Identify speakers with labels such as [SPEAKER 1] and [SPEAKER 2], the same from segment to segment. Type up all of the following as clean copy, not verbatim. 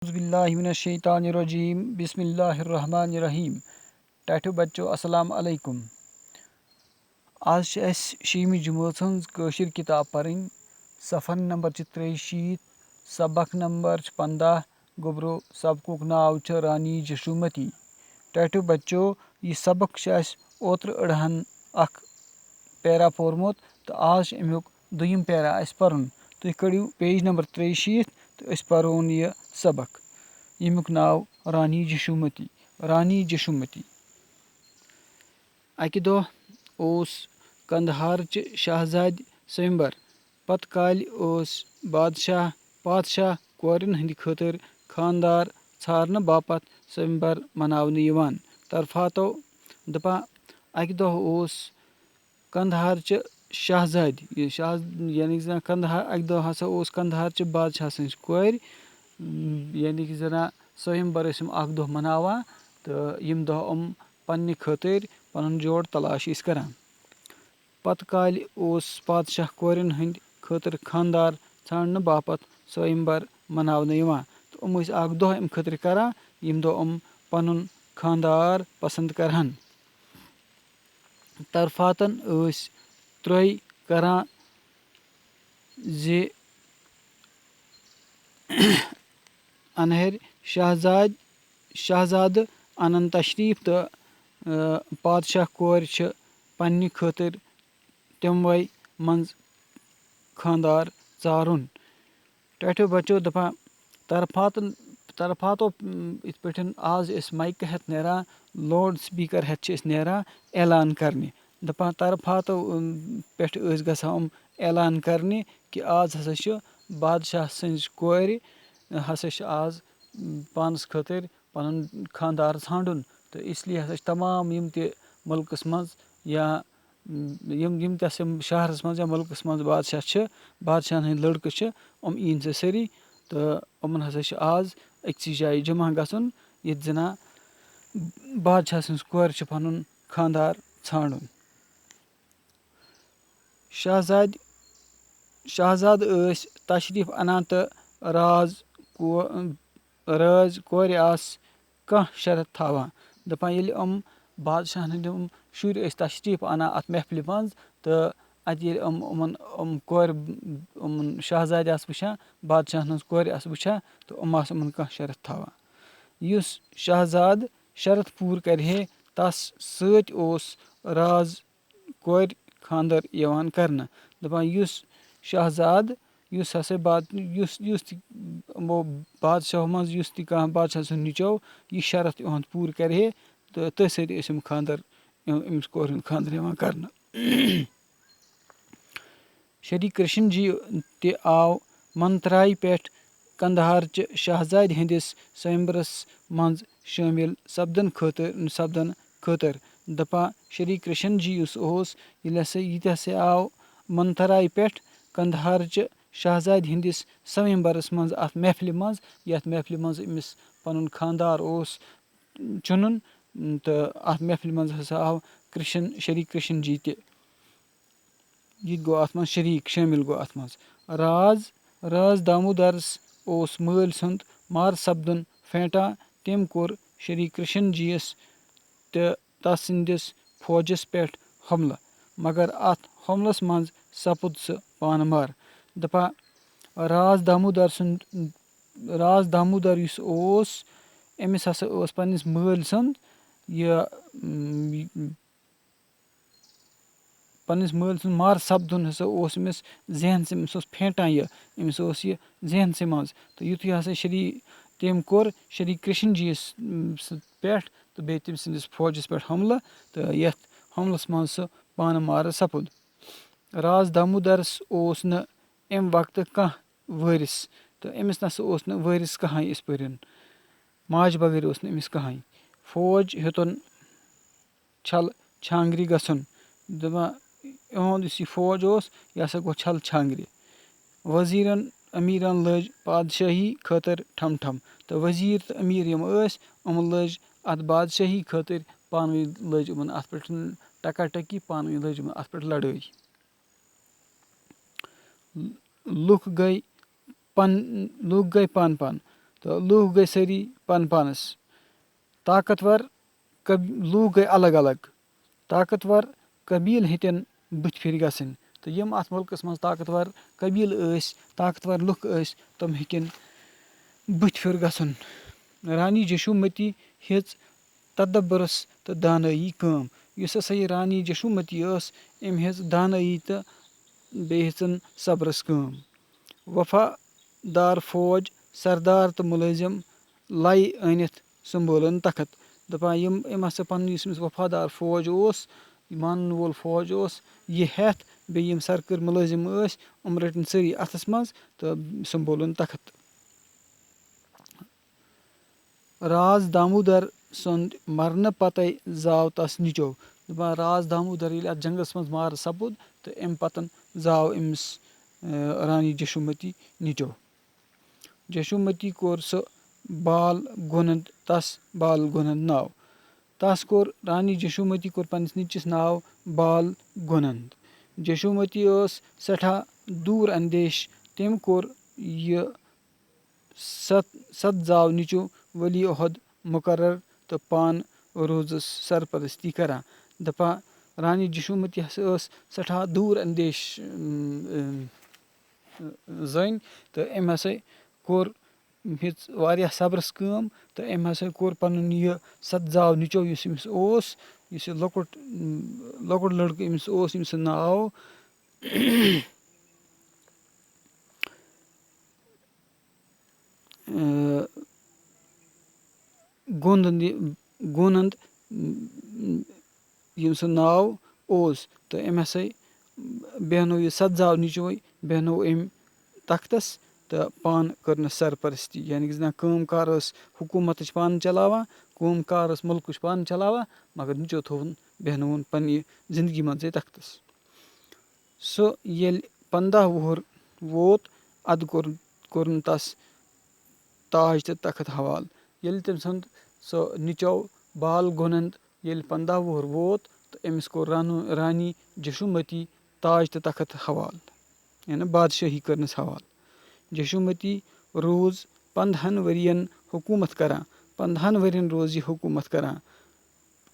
[SPEAKER 1] बिस्मिल्लाहिमिनश्शैतानिर्रजीम बिस्मिल्लाहिर्रहमानिर्रहीम। टाठो बच्चों अस्सलाम अलैकुम। आज शीमी जमात हंज कशीर किताब पढ़नी। सफ़र नंबर 63, सबक नंबर 15। गोबरो सबकुक नाव रानी जशुमती। टाठो बच्चों यह सबक ओत्र अड़हन अख पैरा पोरमुत तो आज अमुक दुयम पैरा पर्न। तुम कड़ियो पेज नंबर 63 तो परोन यह सबक। यमुक नाव रानी जशुमती। रानी जशुमती अकि दो ओस कंदहार च शहजाद स्वयंवर पत काल ओस पातशाह कोरन हंद खतर खानदार छारन बापत स्वयंवर मनावने यवान। तरफातो दपा अकि दो ओस कंदहार च शहजाद यानी कंदहार अकि दो हसा ओस कंदहार च बादशाह सज कोर यानी कि जना स्वयंवर अख दो मनावा तो यम दो पन्ने खतर पन जोड़ तलाश करान। पत काल ओस पातशाह कोरन हंद खतर खानदार छान बापत स्वयंवर मनावने यवान। तो अख दो अम खतर करान यम दो पन खानदार पसंद करहन। तरफातन त्रोय करान जे अनहर शहजाद अनन तशरीफ तो पातशाह कोर पन्ने खतर तमवय मंज खानदार चारुन। टाठो बच्चों दपा तरफातो इत पे आज माइक हेत नेरान लाउड स्पीकर हेत नेरान ऐलान करने। दपा तरफातो पे गसान ऐलान करने कि आज हसा बादशाह सज कोर हसा आज पानस खतर पन खानदार छांडुन। तो इसलिए हसा तमाम यम ते मुल्कस मज या यम ते शहरस मज या मुल्कस मज बादशाहन हंद लड़के इन सारी। तो यमन हसा आज अकिस जाय जमा गसन ये जना बादशाह सज कोर पन खानदार छांडुन। शहजाद तशरीफ अनान तो राज कोर आस कह शरत थावान। दपान ये बादशाहन हंद शुर तशरीफ अनान अत महफिल मज तो अत कोर शहजाद वुचान बादशाहन हंज कोर वुचान तो कह शरत थावान। युस शहजाद शरत पूर करहे तस सत राज कोर खानदार यवान करना। दपान युस शहजाद युस हसा बादशाह मज युस तह कह बादशाह सुंद निचो यह शरत इहंद पूर करहे तो तथ सत खानदार अमिस कोर खानदार यवान करना। श्री कृष्ण जी ते आव मंत्राय पे कंदहार च शहजाद हंदिस स्वयंवरस मज शामिल सपदन खतर। दपा श्री कृष्ण जी ये आव मंत्राय पे कंदहार च शहजाद हंदिस स्वयंवरस मज अत महफिल मज यथ महफिल मज अमिस पन खानदार चुनुन। तो अत महफिल मज हसा आव श्री कृष्ण जी ते यह गो अत मज शरीक शामिल गो अत मज। राज दामोदरस मल सुंद मार सपदुन फेंटान तम कोर श्री कृष्ण जी यस तसंदिस फौजस पे हमला मगर अत हमलस मज सपुद सह पान मार। दपा राज दामोदर अमिस हसा पन्निस मल सुंद मार सपदुन हसा अमिस जहनस अमिस फेंटान अमिस यह जहनस मज। तो युथु हसा तम कोर श्री कृष्ण जी पे तो बे तम सदिस फौजस पे हमला तो यथ हमलस मज सह पान मार सपुद। राज दामोदरस न अम वक्त कह वारिस तो अमिस नसा वारिस कहां इस पर माज बगैर अमिस कहां। फौज हेतुन छल छांगरी गसन। दपान इहुंद यह फौज यह हसा गो छल छांगरी। वजीरन अमीरन लज पादशाही खतर ठम ठम। तो वजीर तो अमीर लज अत बादशाही खतर पान लज अत पे टकाटकी पान लज अत पे लड़ाई। लुक गए पन पन تہٕ لوٗکھ گٔے سٲری پَن پانَس طاقتور لوٗکھ گٔے الگ الگ طاقتور قبیٖل ہیٚتٮ۪ن بٕتھِ پھِرِ گژھٕنۍ تہٕ یِم اَتھ مُلکَس منٛز طاقتور قبیٖل ٲسۍ طاقتور لُکھ ٲسۍ تِم ہیٚکٮ۪ن بٕتھِ پھِر گژھُن رانی جشوٗمتی ہیٚژ تدبرس تہٕ دانٲیی کٲم یُس ہسا یہِ رانی جشوٗمتی ٲس أمۍ ہیٚژ دانٲیی تہٕ بیٚیہِ ہیٚژٕن صبرس کٲم وفادار فوج سردار تہٕ مُلٲزِم لَیہِ أنِتھ سنٛبھولُن تخت دَپان أمۍ ہسا پَنُن یُس أمِس وفادار فوج اوس مانن وول فوج اوس یہِ ہٮ۪تھ بیٚیہِ یِم سرکٲرۍ مُلٲزِم ٲسۍ یِم رٔٹِن سٲری اَتھس منٛز تہٕ سنٛبھولُن تخت راز دامودر سُنٛد مرنہٕ پتے زاو تس نِچو دَپان راز دامودر ییٚلہِ اَتھ جنگس منٛز مارٕ سپُد تہٕ اَمہِ پتن زاو أمِس رانی جشوٗمتی نِچو جشوٗمتی کوٚر سُہ بال گۄنند تس بال گۄنند ناو تس کوٚر رانی جشوٗمتی کوٚر پننِس نیٚچوِس ناو بال گۄنند جشوٗمتی ٲس سٮ۪ٹھاہ دوٗر اندیش تٔمۍ کوٚر یہِ ست زاو نیٚچوٗ ؤلی عہد مُقرر تہٕ پانہٕ روٗزٕس سرپرستی کران دَپان رانی جشوٗمتی ہسا ٲس سٮ۪ٹھاہ دوٗر اندیش زٔنۍ تہٕ أمۍ ہسا کوٚر ہیٚژ واریاہ صبرس کٲم تہٕ أمۍ ہسا کوٚر پنُن یہِ ست زاو نیٚچو یُس أمِس اوس یُس یہِ لۄکُٹ لڑکہٕ أمِس اوس ییٚمِس ناو گونند ییٚمۍ سُنٛد ناو اوس تہٕ أمۍ ہسا بیٚہنو یہِ ست زاو نیٚچوے بیٚہنو أمۍ تختس تہٕ پانہٕ کٔرنس سرپرستی یعنی کہِ زَن کٲم کار ٲس حکوٗمتٕچ پانہٕ چلاوان کٲم کار ٲس مُلکٕچ پانہٕ چلاوان مگر نیٚچو تھووُن بیٚہنووُن پننہِ زندگی منٛزٕے تختس سُہ ییٚلہِ 15 وُہُر ووت اَدٕ کوٚرُن تس تاج تہٕ تخت حوالہٕ ییٚلہِ تٔمۍ سُنٛد سُہ نیٚچو بال گۄنند ییٚلہِ 15 وُہُر ووت تہٕ أمِس کوٚر رانی جشوٗمتی تاج تہٕ تخت حوالہٕ یعنی بادشٲہی کٔرنَس حوالہٕ جشوٗمتی روٗز 15 ؤرین حکوٗمت کران 15 ؤرین روٗز یہِ حکوٗمت کران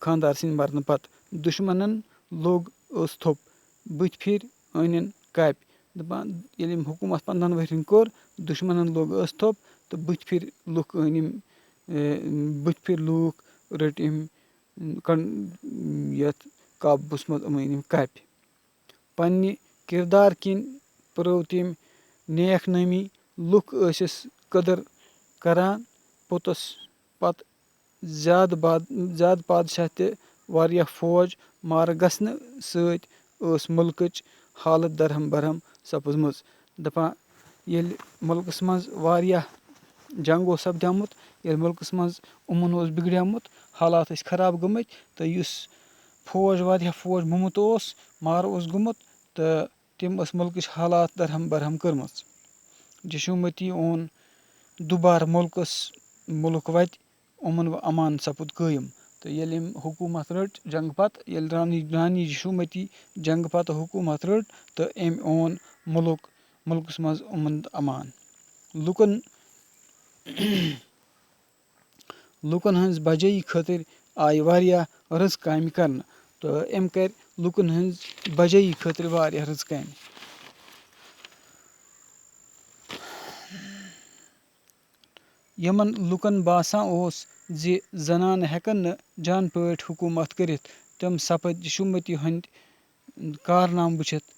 [SPEAKER 1] خانٛدار سٕنٛدِ مرنہٕ پتہٕ دُشمنن لوٚگ ٲس تھوٚپ بٕتھِ پھِرِ أنِن کاپہِ دَپان ییٚلہِ أمۍ حکوٗمت 15 ؤرین کوٚر دُشمنن لوٚگ ٲس تھوٚپ تہٕ بٕتھِ پھِرِ لُکھ أنۍ یِم بٕتھِ پھِرِ لوٗکھ رٔٹۍ أمۍ یتھ قابوٗوس منٛز أنۍ یِم کاپہِ پننہِ کِردار کِنۍ پرٛٲو تٔمۍ نیک نٲمی لُکھ ٲسِس قدٕر کران پوٚتُس پتہٕ زیادٕ بادشاہ تہِ واریاہ فوج مارٕ گژھنہٕ سۭتۍ ٲس مُلکٕچ حالت درہم برہم سپٕزمٕژ دَپان ییٚلہِ مُلکس منٛز واریاہ جنگ اوس سپدیومُت ییٚلہِ مُلکس منٛز اُمُن اوس بِگڑیومُت حالات ٲسۍ خراب گٔمٕتۍ تہٕ یُس فوج واریاہ فوج موٚمُت اوس مارٕ اوس گوٚمُت تہٕ تٔمۍ ٲس مُلکٕچ حالات درہم برہم کٔرمٕژ جشوٗمتی اوٚن دُبارٕ مُلک وتہِ یِمن امان سپُد قٲیِم تہٕ ییٚلہِ أمۍ حکوٗمت رٔٹ جنگہٕ پتہٕ ییٚلہِ رانی جشوٗمتی جنگہٕ پتہٕ حکوٗمت رٔٹ تہٕ أمۍ اوٚن مُلکس منٛز اُمن تہٕ امان لُکن ہٕنٛز بجٲیی خٲطرٕ آیہِ واریاہ رٕژ کامہِ کرنہٕ تہٕ أمۍ کرِ لُکن ہٕنٛز بجٲیی خٲطرٕ واریاہ رٕژ کامہِ یِمن لُکن باسان اوس زِ زنانہٕ ہٮ۪کن نہٕ جان پٲٹھۍ حکوٗمت کٔرِتھ تِم سپٕدۍ جشوٗمتی ہٕنٛدۍ کارنامہٕ وٕچھِتھ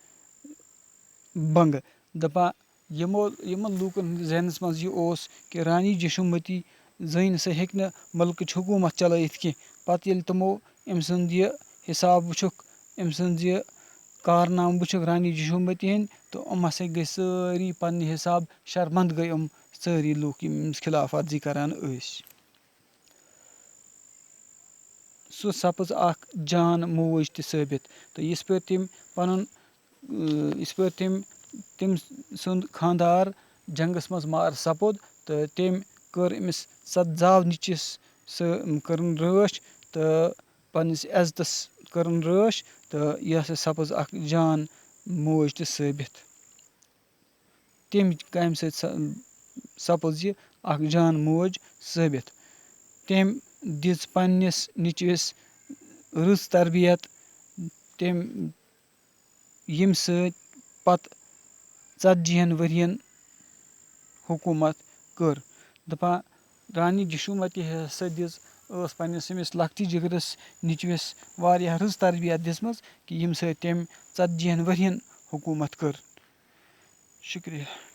[SPEAKER 1] بنٛگہٕ دَپان یِمن لوٗکن ہٕنٛدِس ذہنس منٛز یہِ اوس کہِ رانی جشوٗمتی زٔنۍ سۄ ہیٚکہِ نہٕ مُلکٕچ حکوٗمت چلٲیِتھ کینٛہہ پتہٕ ییٚلہِ تِمو أمۍ سُنٛد یہِ حِساب وٕچھُکھ أمۍ سٕنٛز یہِ کارنامہٕ وٕچھُکھ رانی جشوٗمتی ہٕنٛدۍ تہٕ یِم ہسا گٔے سٲری پننہِ حِساب شرمنٛد گٔے یِم سٲری لُکھ یِم أمِس خِلاف ورزی کران ٲسۍ سُہ سپٕز اکھ جان موج تہِ ثٲبِت تہٕ یِژھ پٲرۍ تٔمۍ سُنٛد خانٛدار جنگس منٛز مارٕ سپُد تہٕ تٔمۍ کٔر أمِس ست زاو نیٚچوِس کٔرٕن رٲچھ تہٕ پننِس عزتس کٔرٕن رٲچھ تہٕ یہِ ہسا سپٕز اکھ جان موج تہِ ثٲبِت تمہِ کامہِ سۭتۍ سپٕز یہِ اکھ جان موج ثٲبِت تٔمۍ دِژ پننِس نیٚچوِس رٕژ تربیت تٔمۍ ییٚمہِ سۭتۍ پتہٕ 40 ؤرین حکوٗمت کٔر دپان رانی جشومتی ہسا ٲس پننِس أمِس لۄکٹہِ جگرس نیٚچوِس واریاہ رٕژ تربیت دِژمٕژ کہِ ییٚمہِ سۭتۍ تٔمۍ 40 ؤرین حکوٗمت کٔر شُکریہ